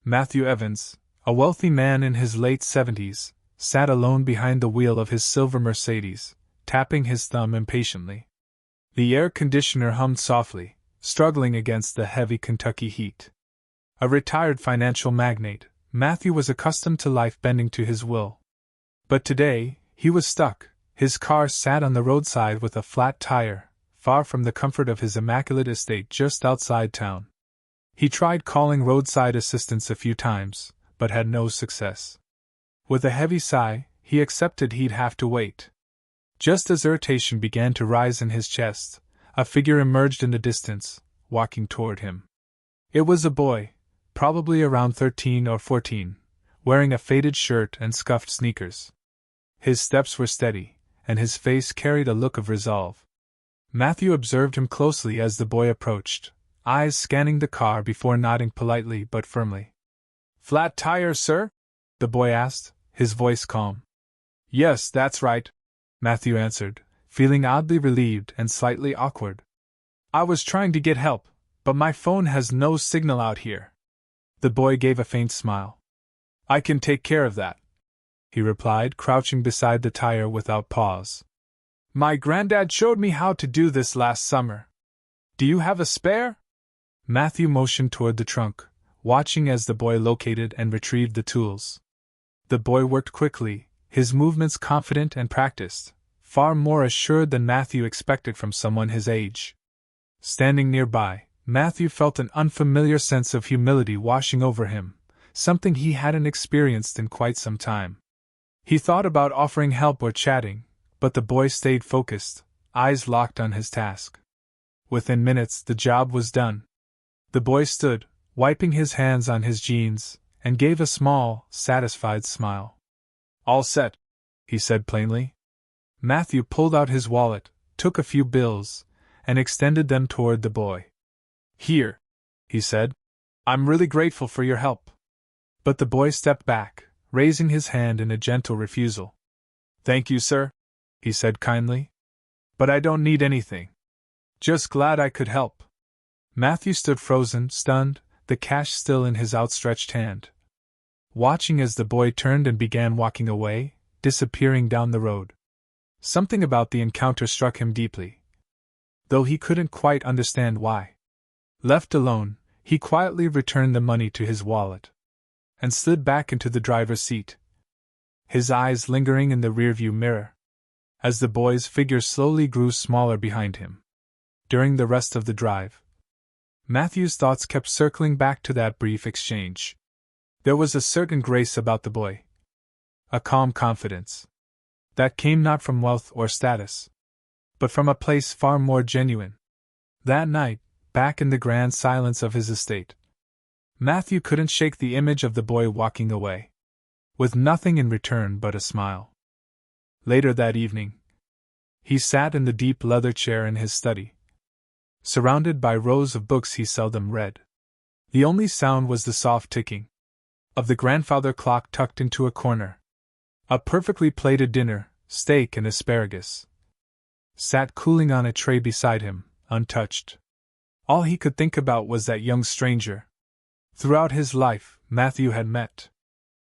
Matthew Evans, a wealthy man in his late 70s, sat alone behind the wheel of his silver Mercedes, tapping his thumb impatiently. The air conditioner hummed softly, struggling against the heavy Kentucky heat. A retired financial magnate, Matthew was accustomed to life bending to his will. But today, he was stuck. His car sat on the roadside with a flat tire, far from the comfort of his immaculate estate just outside town. He tried calling roadside assistance a few times, but had no success. With a heavy sigh, he accepted he'd have to wait. Just as irritation began to rise in his chest, a figure emerged in the distance, walking toward him. It was a boy, probably around 13 or 14, wearing a faded shirt and scuffed sneakers. His steps were steady, and his face carried a look of resolve. Matthew observed him closely as the boy approached, eyes scanning the car before nodding politely but firmly. "Flat tire, sir?" the boy asked, his voice calm. "Yes, that's right," Matthew answered, feeling oddly relieved and slightly awkward. "I was trying to get help, but my phone has no signal out here." The boy gave a faint smile. "I can take care of that," he replied, crouching beside the tire without pause. "My granddad showed me how to do this last summer. Do you have a spare?" Matthew motioned toward the trunk, watching as the boy located and retrieved the tools. The boy worked quickly, his movements confident and practiced, far more assured than Matthew expected from someone his age. Standing nearby, Matthew felt an unfamiliar sense of humility washing over him, something he hadn't experienced in quite some time. He thought about offering help or chatting, but the boy stayed focused, eyes locked on his task. Within minutes, the job was done. The boy stood, wiping his hands on his jeans, and gave a small, satisfied smile. "All set," he said plainly. Matthew pulled out his wallet, took a few bills, and extended them toward the boy. "Here," he said. "I'm really grateful for your help." But the boy stepped back, raising his hand in a gentle refusal. "Thank you, sir," he said kindly. "But I don't need anything. Just glad I could help." Matthew stood frozen, stunned, the cash still in his outstretched hand, watching as the boy turned and began walking away, disappearing down the road. Something about the encounter struck him deeply, though he couldn't quite understand why. Left alone, he quietly returned the money to his wallet and slid back into the driver's seat, his eyes lingering in the rearview mirror, as the boy's figure slowly grew smaller behind him. During the rest of the drive, Matthew's thoughts kept circling back to that brief exchange. There was a certain grace about the boy, a calm confidence, that came not from wealth or status, but from a place far more genuine. That night, back in the grand silence of his estate, Matthew couldn't shake the image of the boy walking away, with nothing in return but a smile. Later that evening, he sat in the deep leather chair in his study, surrounded by rows of books he seldom read. The only sound was the soft ticking of the grandfather clock tucked into a corner. A perfectly plated dinner, steak and asparagus, sat cooling on a tray beside him, untouched. All he could think about was that young stranger. Throughout his life, Matthew had met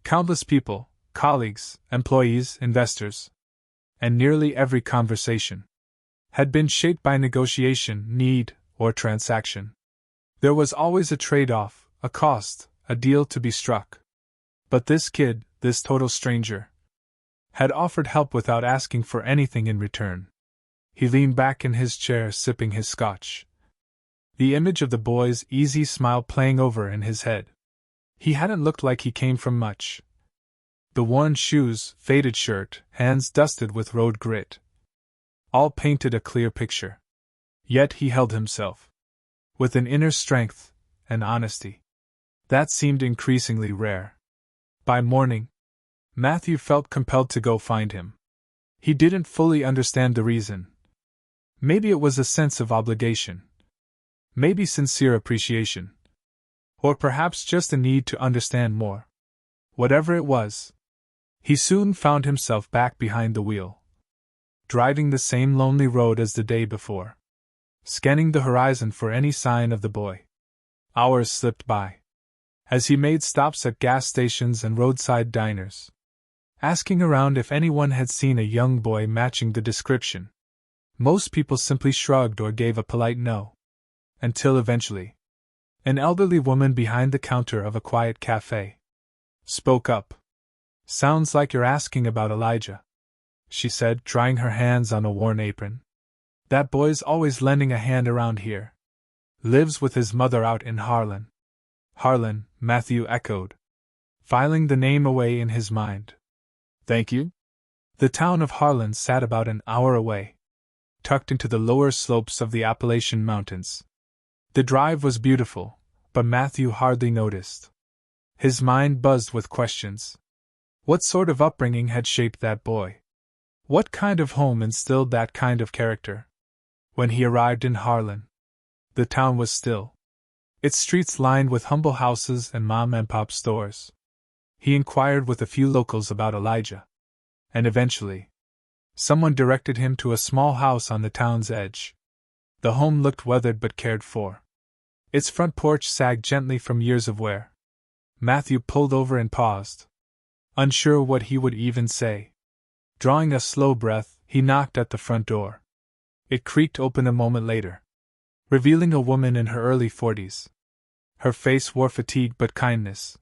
countless people, colleagues, employees, investors, and nearly every conversation had been shaped by negotiation, need, or transaction. There was always a trade-off, a cost, a deal to be struck. But this kid, this total stranger, had offered help without asking for anything in return. He leaned back in his chair sipping his scotch, the image of the boy's easy smile playing over in his head. He hadn't looked like he came from much. The worn shoes, faded shirt, hands dusted with road grit, all painted a clear picture. Yet he held himself with an inner strength and honesty that seemed increasingly rare. By morning, Matthew felt compelled to go find him. He didn't fully understand the reason. Maybe it was a sense of obligation. Maybe sincere appreciation. Or perhaps just a need to understand more. Whatever it was, he soon found himself back behind the wheel, driving the same lonely road as the day before, scanning the horizon for any sign of the boy. Hours slipped by, as he made stops at gas stations and roadside diners, asking around if anyone had seen a young boy matching the description. Most people simply shrugged or gave a polite no. Until eventually, an elderly woman behind the counter of a quiet cafe spoke up. "Sounds like you're asking about Elijah," she said, drying her hands on a worn apron. "That boy's always lending a hand around here. Lives with his mother out in Harlan." Harlan, Matthew echoed, filing the name away in his mind. "Thank you?" The town of Harlan sat about an hour away, tucked into the lower slopes of the Appalachian Mountains. The drive was beautiful, but Matthew hardly noticed. His mind buzzed with questions. What sort of upbringing had shaped that boy? What kind of home instilled that kind of character? When he arrived in Harlan, the town was still, its streets lined with humble houses and mom-and-pop stores. He inquired with a few locals about Elijah, and eventually, someone directed him to a small house on the town's edge. The home looked weathered but cared for. Its front porch sagged gently from years of wear. Matthew pulled over and paused, unsure what he would even say. Drawing a slow breath, he knocked at the front door. It creaked open a moment later, revealing a woman in her early 40s. Her face wore fatigue but kindness,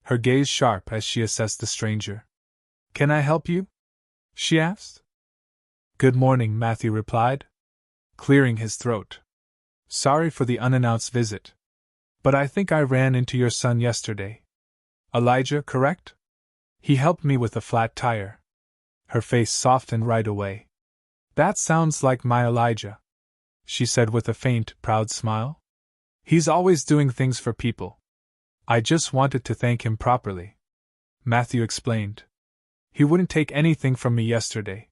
her gaze sharp as she assessed the stranger. "Can I help you?" she asked. "Good morning," Matthew replied, clearing his throat. "Sorry for the unannounced visit, but I think I ran into your son yesterday. Elijah, correct? He helped me with a flat tire." Her face softened right away. "That sounds like my Elijah," she said with a faint, proud smile. "He's always doing things for people. I just wanted to thank him properly," Matthew explained. "He wouldn't take anything from me yesterday."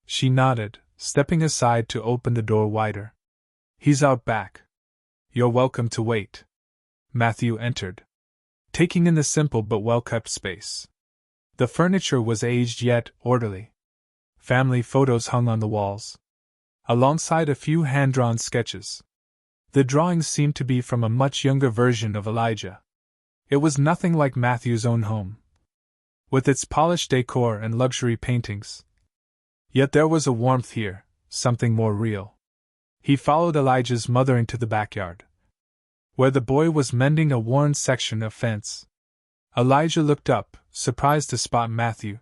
She nodded, stepping aside to open the door wider. "He's out back. You're welcome to wait." Matthew entered, taking in the simple but well-kept space. The furniture was aged yet orderly. Family photos hung on the walls, alongside a few hand-drawn sketches. The drawings seemed to be from a much younger version of Elijah. It was nothing like Matthew's own home, with its polished decor and luxury paintings. Yet there was a warmth here, something more real. He followed Elijah's mother into the backyard, where the boy was mending a worn section of fence. Elijah looked up, surprised to spot Matthew.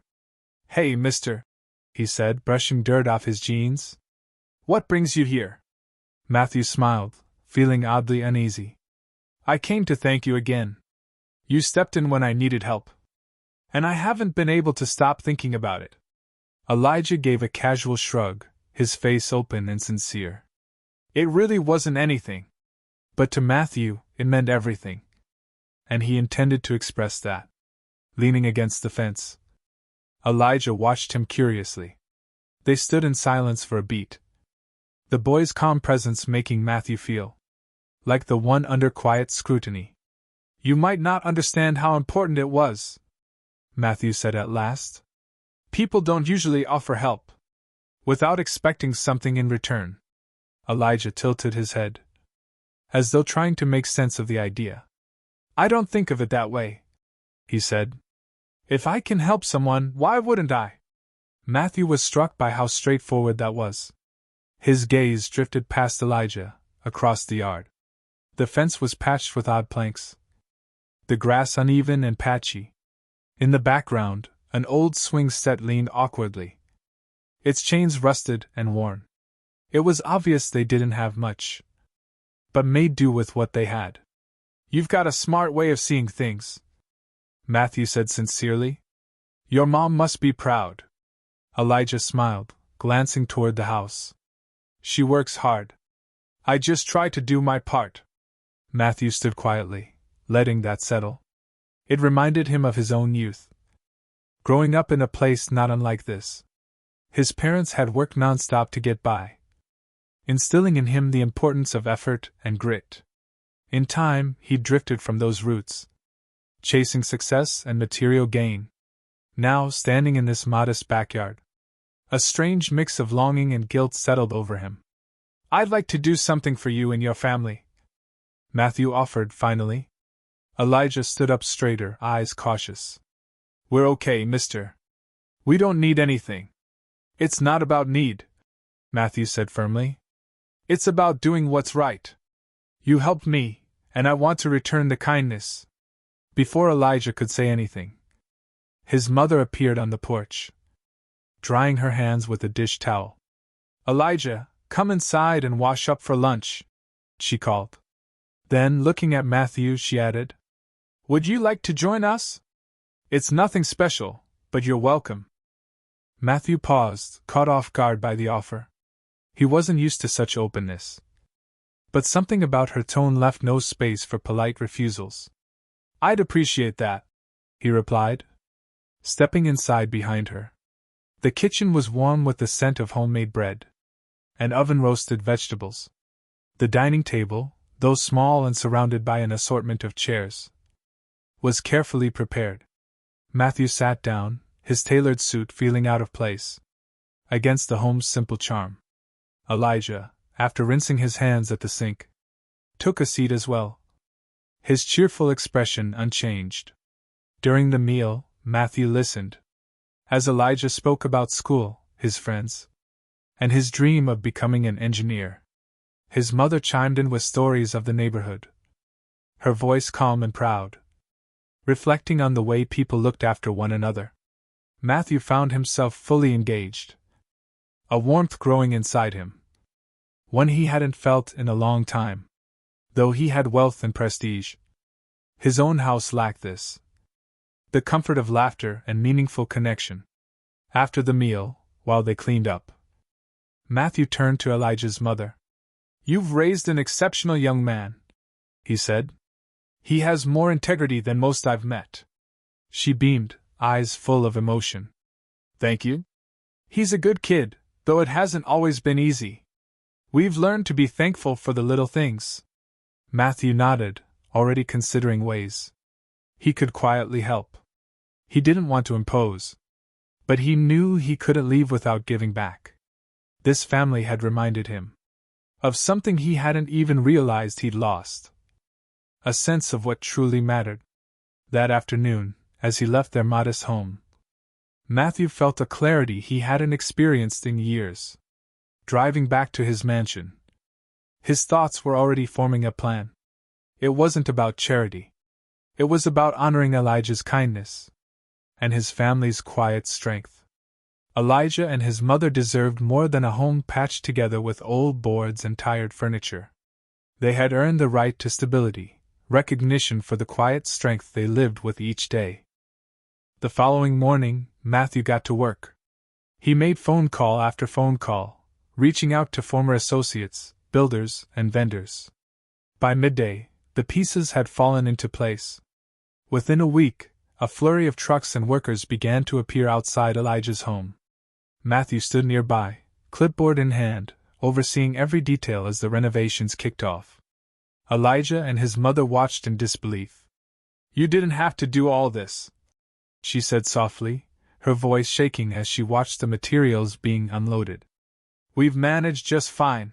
"Hey, mister," he said, brushing dirt off his jeans. "What brings you here?" Matthew smiled, feeling oddly uneasy. "I came to thank you again. You stepped in when I needed help, and I haven't been able to stop thinking about it." Elijah gave a casual shrug, his face open and sincere. "It really wasn't anything." But to Matthew, it meant everything. And he intended to express that. Leaning against the fence, Elijah watched him curiously. They stood in silence for a beat, the boy's calm presence making Matthew feel like the one under quiet scrutiny. "You might not understand how important it was," Matthew said at last. "People don't usually offer help without expecting something in return." Elijah tilted his head, as though trying to make sense of the idea. "I don't think of it that way," he said. "If I can help someone, why wouldn't I?" Matthew was struck by how straightforward that was. His gaze drifted past Elijah, across the yard. The fence was patched with odd planks, the grass uneven and patchy. In the background, an old swing set leaned awkwardly, its chains rusted and worn. It was obvious they didn't have much, but made do with what they had. "You've got a smart way of seeing things," Matthew said sincerely. "Your mom must be proud." Elijah smiled, glancing toward the house. "She works hard. I just try to do my part." Matthew stood quietly, letting that settle. It reminded him of his own youth, growing up in a place not unlike this. His parents had worked nonstop to get by, instilling in him the importance of effort and grit. In time, he drifted from those roots, chasing success and material gain. Now, standing in this modest backyard, a strange mix of longing and guilt settled over him. "I'd like to do something for you and your family," Matthew offered finally. Elijah stood up straighter, eyes cautious. We're okay, mister. We don't need anything. It's not about need, Matthew said firmly. It's about doing what's right. You helped me, and I want to return the kindness. Before Elijah could say anything, his mother appeared on the porch, drying her hands with a dish towel. Elijah, come inside and wash up for lunch, she called. Then, looking at Matthew, she added, Would you like to join us? It's nothing special, but you're welcome. Matthew paused, caught off guard by the offer. He wasn't used to such openness. But something about her tone left no space for polite refusals. I'd appreciate that, he replied, stepping inside behind her. The kitchen was warm with the scent of homemade bread and oven-roasted vegetables. The dining table, though small and surrounded by an assortment of chairs, was carefully prepared. Matthew sat down, his tailored suit feeling out of place against the home's simple charm. Elijah, after rinsing his hands at the sink, took a seat as well, his cheerful expression unchanged. During the meal, Matthew listened, as Elijah spoke about school, his friends, and his dream of becoming an engineer. His mother chimed in with stories of the neighborhood, her voice calm and proud, reflecting on the way people looked after one another. Matthew found himself fully engaged, a warmth growing inside him, one he hadn't felt in a long time. Though he had wealth and prestige, his own house lacked this, the comfort of laughter and meaningful connection. After the meal, while they cleaned up, Matthew turned to Elijah's mother. You've raised an exceptional young man, he said. He has more integrity than most I've met. She beamed, eyes full of emotion. Thank you. He's a good kid, though it hasn't always been easy. We've learned to be thankful for the little things. Matthew nodded, already considering ways he could quietly help. He didn't want to impose, but he knew he couldn't leave without giving back. This family had reminded him of something he hadn't even realized he'd lost, a sense of what truly mattered. That afternoon, as he left their modest home, Matthew felt a clarity he hadn't experienced in years. Driving back to his mansion, his thoughts were already forming a plan. It wasn't about charity. It was about honoring Elijah's kindness and his family's quiet strength. Elijah and his mother deserved more than a home patched together with old boards and tired furniture. They had earned the right to stability, recognition for the quiet strength they lived with each day. The following morning, Matthew got to work. He made phone call after phone call, reaching out to former associates, builders, and vendors. By midday, the pieces had fallen into place. Within a week, a flurry of trucks and workers began to appear outside Elijah's home. Matthew stood nearby, clipboard in hand, overseeing every detail as the renovations kicked off. Elijah and his mother watched in disbelief. You didn't have to do all this, she said softly, her voice shaking as she watched the materials being unloaded. We've managed just fine.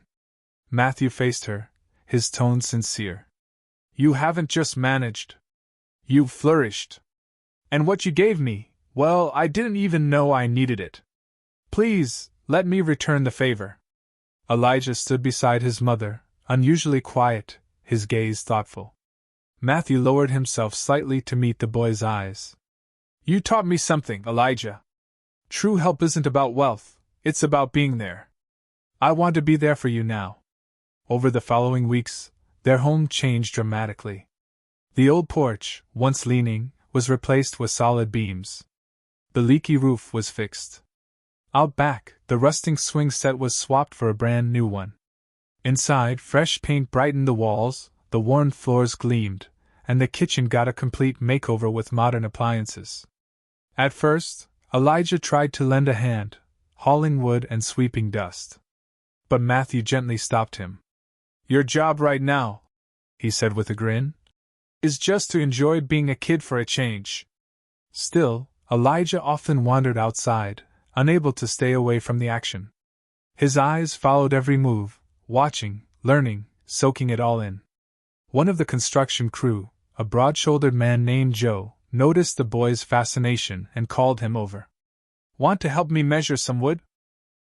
Matthew faced her, his tone sincere. You haven't just managed. You've flourished. And what you gave me, well, I didn't even know I needed it. Please, let me return the favor. Elijah stood beside his mother, unusually quiet, his gaze thoughtful. Matthew lowered himself slightly to meet the boy's eyes. You taught me something, Elijah. True help isn't about wealth, it's about being there. I want to be there for you now. Over the following weeks, their home changed dramatically. The old porch, once leaning, was replaced with solid beams. The leaky roof was fixed. Out back, the rusting swing set was swapped for a brand new one. Inside, fresh paint brightened the walls, the worn floors gleamed, and the kitchen got a complete makeover with modern appliances. At first, Elijah tried to lend a hand, hauling wood and sweeping dust. But Matthew gently stopped him. Your job right now, he said with a grin, is just to enjoy being a kid for a change. Still, Elijah often wandered outside, unable to stay away from the action. His eyes followed every move, watching, learning, soaking it all in. One of the construction crew, a broad-shouldered man named Joe, noticed the boy's fascination and called him over. "Want to help me measure some wood?"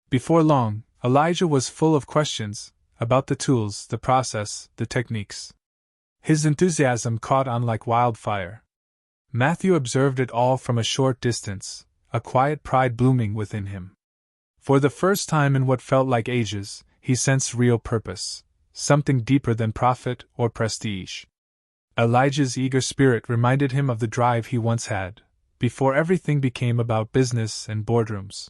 Before long, Elijah was full of questions about the tools, the process, the techniques. His enthusiasm caught on like wildfire. Matthew observed it all from a short distance, a quiet pride blooming within him. For the first time in what felt like ages, he sensed real purpose, something deeper than profit or prestige. Elijah's eager spirit reminded him of the drive he once had, before everything became about business and boardrooms.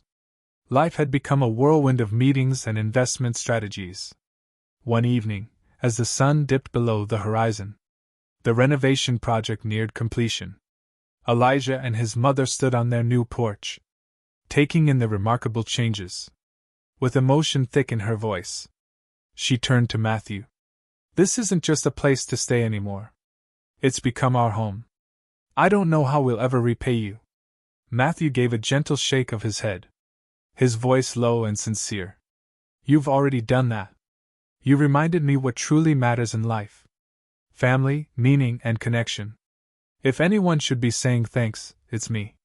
Life had become a whirlwind of meetings and investment strategies. One evening, as the sun dipped below the horizon, the renovation project neared completion. Elijah and his mother stood on their new porch, taking in the remarkable changes. With emotion thick in her voice, she turned to Matthew. "This isn't just a place to stay anymore. It's become our home. I don't know how we'll ever repay you." Matthew gave a gentle shake of his head, his voice low and sincere. "You've already done that. You reminded me what truly matters in life: family, meaning, and connection. If anyone should be saying thanks, it's me."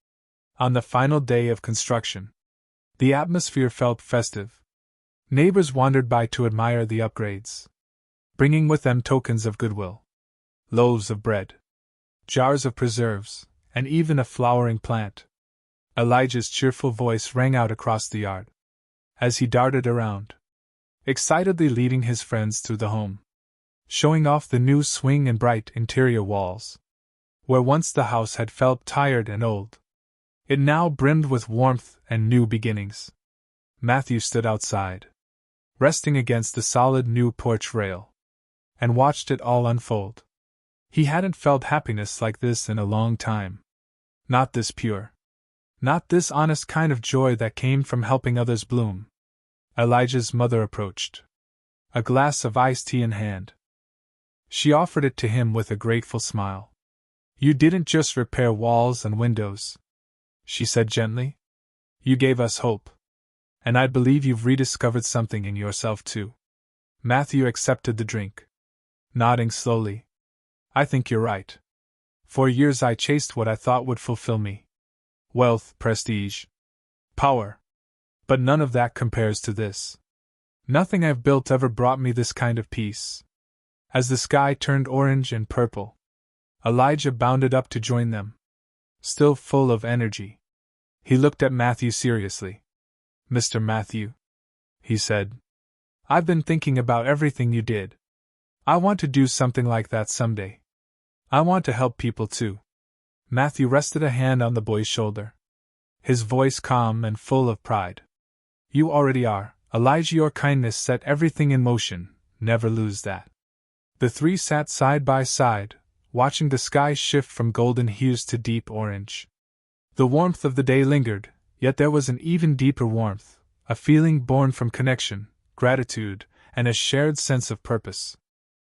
On the final day of construction, the atmosphere felt festive. Neighbors wandered by to admire the upgrades, bringing with them tokens of goodwill: loaves of bread, jars of preserves, and even a flowering plant. Elijah's cheerful voice rang out across the yard as he darted around, excitedly leading his friends through the home, showing off the new swing and bright interior walls. Where once the house had felt tired and old, it now brimmed with warmth and new beginnings. Matthew stood outside, resting against the solid new porch rail, and watched it all unfold. He hadn't felt happiness like this in a long time. Not this pure, not this honest kind of joy that came from helping others bloom. Elijah's mother approached, a glass of iced tea in hand. She offered it to him with a grateful smile. "You didn't just repair walls and windows," she said gently. "You gave us hope. And I believe you've rediscovered something in yourself too." Matthew accepted the drink, nodding slowly. "I think you're right. For years I chased what I thought would fulfill me: wealth, prestige, power. But none of that compares to this. Nothing I've built ever brought me this kind of peace." As the sky turned orange and purple, Elijah bounded up to join them, still full of energy. He looked at Matthew seriously. "Mr. Matthew," he said, "I've been thinking about everything you did. I want to do something like that someday. I want to help people too." Matthew rested a hand on the boy's shoulder, his voice calm and full of pride. "You already are, Elijah. Your kindness set everything in motion. Never lose that." The three sat side by side, watching the sky shift from golden hues to deep orange. The warmth of the day lingered, yet there was an even deeper warmth, a feeling born from connection, gratitude, and a shared sense of purpose.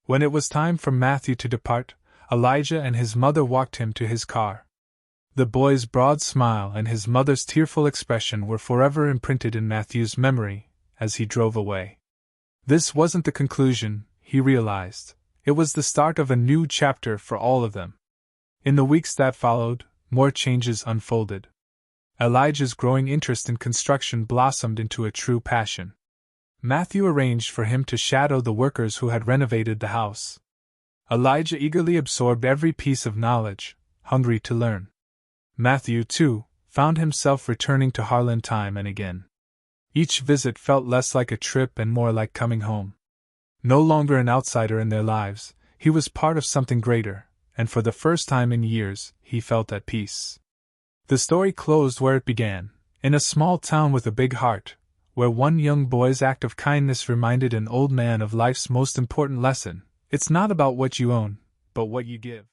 When it was time for Matthew to depart, Elijah and his mother walked him to his car. The boy's broad smile and his mother's tearful expression were forever imprinted in Matthew's memory as he drove away. This wasn't the conclusion, he realized. It was the start of a new chapter for all of them. In the weeks that followed, more changes unfolded. Elijah's growing interest in construction blossomed into a true passion. Matthew arranged for him to shadow the workers who had renovated the house. Elijah eagerly absorbed every piece of knowledge, hungry to learn. Matthew, too, found himself returning to Harlan time and again. Each visit felt less like a trip and more like coming home. No longer an outsider in their lives, he was part of something greater, and for the first time in years, he felt at peace. The story closed where it began, in a small town with a big heart, where one young boy's act of kindness reminded an old man of life's most important lesson: it's not about what you own, but what you give.